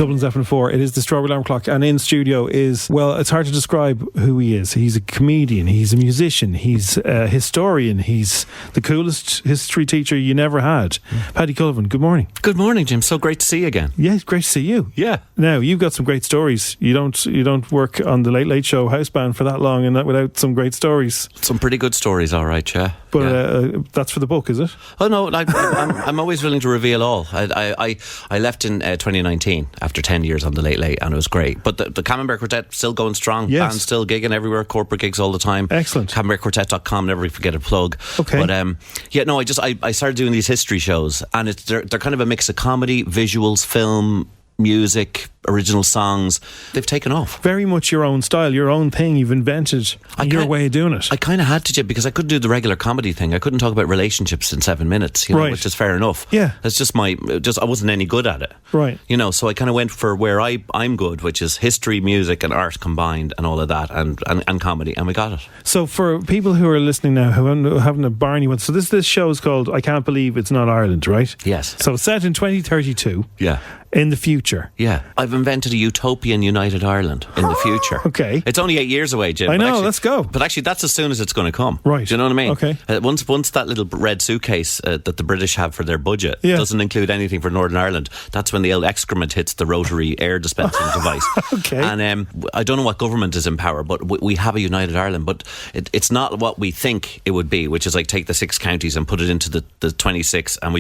Dublin's FM4. It is the Strawberry Alarm Clock, and in studio is, well, it's hard to describe who he is. He's a comedian, he's a musician, he's a historian, he's the coolest history teacher you never had. Paddy Cullivan, good morning. Good morning, Jim. So great to see you again. Yeah, it's great to see you. Yeah. Now, you've got some great stories. You don't work on the Late Late Show house band for that long and that without some great stories. Some pretty good stories, all right, yeah. But that's for the book, is it? Oh no, I'm always willing to reveal all. I left in 2019 after 10 years on the Late Late, and it was great. But the Camembert Quartet still going strong. Yes. Band's still gigging everywhere, corporate gigs all the time. Excellent. CamembertQuartet.com, never forget a plug. Okay. But I started doing these history shows, and they're kind of a mix of comedy, visuals, film, music, original songs. They've taken off. Very much your own style, your own thing. You've invented your way of doing it. I kind of had to, Jim, because I couldn't do the regular comedy thing. I couldn't talk about relationships in 7 minutes, Right. which is fair enough. Yeah. That's just I wasn't any good at it. Right. So I kind of went for where I'm good, which is history, music and art combined and all of that, and comedy, and we got it. So for people who are listening now who haven't a Barney one, so this show is called I Can't Believe It's Not Ireland, right? Yes. So it's set in 2032. Yeah. In the future. Yeah. I've invented a utopian United Ireland in the future. Okay. It's only 8 years away, Jim. I know, let's go. But actually, that's as soon as it's going to come. Right. Do you know what I mean? Okay. Once that little red suitcase that the British have for their budget doesn't include anything for Northern Ireland, that's when the old excrement hits the rotary air dispensing device. Okay. And I don't know what government is in power, but we have a United Ireland. But it's not what we think it would be, which is like take the 6 counties and put it into the 26, and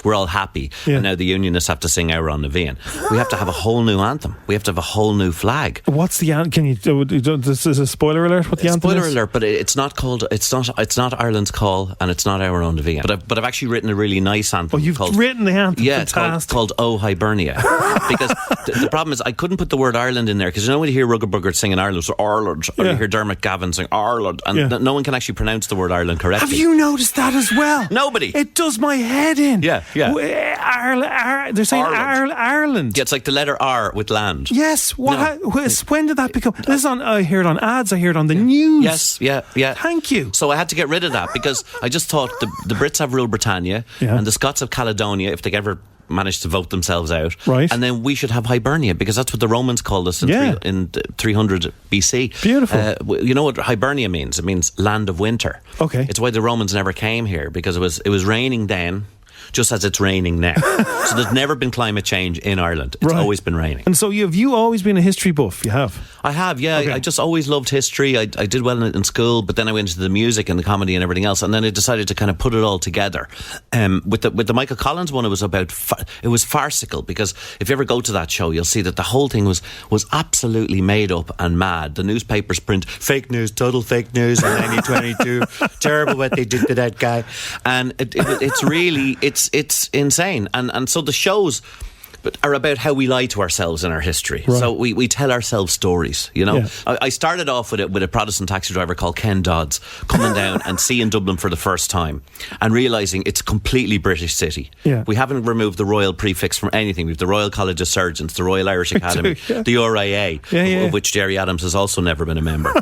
we're all happy. Yeah. And now the Unionists have to sing Our on the Vein. We have to have a whole new anthem. We have to have a whole new flag. What's the anthem? Can you? This is a spoiler alert. What the anthem Spoiler is? alert, but it's not called. It's not Ireland's Call, and it's not Our Own Vein. But I've actually written a really nice anthem. Oh, you've written the anthem. Yeah, fantastic. it's called Oh Hibernia. Because the problem is I couldn't put the word Ireland in there, because when you hear Rugger Bugger singing Ireland, so Ireland, or you hear Dermot Gavin sing Ireland, and no one can actually pronounce the word Ireland correctly. Have you noticed that as well? Nobody. It does my head in. Yeah. They're saying Ireland. Yeah, it's like the letter R with land. Yes. When did that become? This is on. I hear it on ads. I hear it on the news. Yes. Yeah. Thank you. So I had to get rid of that, because I just thought the Brits have ruled Britannia, and the Scots have Caledonia, if they ever managed to vote themselves out. Right. And then we should have Hibernia, because that's what the Romans called us in 300 BC. Beautiful. You know what Hibernia means? It means land of winter. Okay. It's why the Romans never came here, because it was raining then, just as it's raining now. So there's never been climate change in Ireland. It's always been raining. And so have you always been a history buff? You have? I have, yeah. Okay. I just always loved history. I did well in school, but then I went into the music and the comedy and everything else, and then I decided to kind of put it all together. With the Michael Collins one, it was farcical, because if you ever go to that show, you'll see that the whole thing was absolutely made up and mad. The newspapers print fake news, total fake news in 1922. Terrible what they did to that guy. And it's really... It's insane, and so the shows are about how we lie to ourselves in our history. Right. So we tell ourselves stories, Yeah. I started off with a Protestant taxi driver called Ken Dodds coming down and seeing Dublin for the first time and realising it's a completely British city. Yeah. We haven't removed the royal prefix from anything. We have the Royal College of Surgeons, the Royal Irish Academy, the RIA, of which Jerry Adams has also never been a member.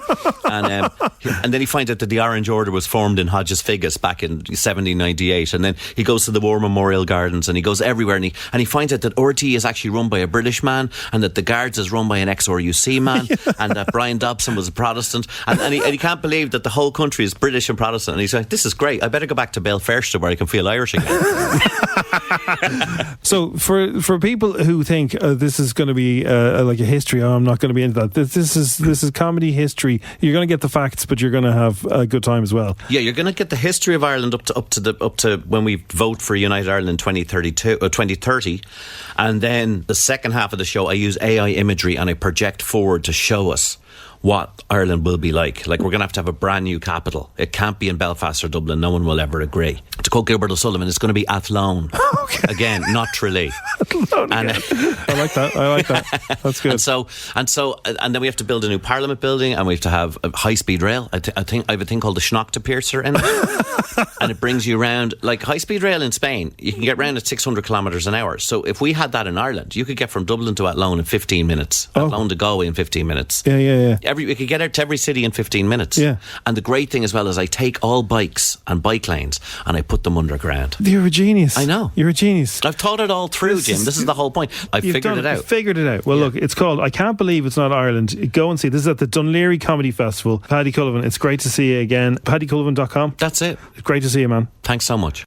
And then he finds out that the Orange Order was formed in Hodges Figgis back in 1798, and then he goes to the War Memorial Gardens, and he goes everywhere, and he finds out that RT is actually run by a British man, and that the Guards is run by an ex-RUC man, and that Brian Dobson was a Protestant, and he can't believe that the whole country is British and Protestant, and he's like, this is great, I better go back to Belfast where I can feel Irish again. So for people who think this is going to be like a history, I'm not going to be into that. This is comedy history. You're going to get the facts, but you're going to have a good time as well. Yeah, you're going to get the history of Ireland up to when we vote for United Ireland in 2030, and then the second half of the show I use AI imagery and I project forward to show us what Ireland will be like. Like, we're going to have a brand new capital. It can't be in Belfast or Dublin. No one will ever agree. To quote Gilbert O'Sullivan, it's going to be Athlone. Okay. Again, not Tralee. I like that. That's good. And then we have to build a new Parliament building, and we have to have a high-speed rail. I think I have a thing called the Schnockterpiercer in it. And it brings you around, like high-speed rail in Spain, you can get around at 600 kilometres an hour. So if we had that in Ireland, you could get from Dublin to Athlone in 15 minutes. Athlone to Galway in 15 minutes. Yeah. We could get out to every city in 15 minutes. Yeah. And the great thing as well is I take all bikes and bike lanes and I put them underground. You're a genius. I know. You're a genius. I've thought it all through, Jim. This is the whole point. I've figured it out. You've figured it out. Well, look, it's called I Can't Believe It's Not Ireland. Go and see. This is at the Dunleary Comedy Festival. Paddy Cullivan, it's great to see you again. PaddyCullivan.com. That's it. Great to see you, man. Thanks so much.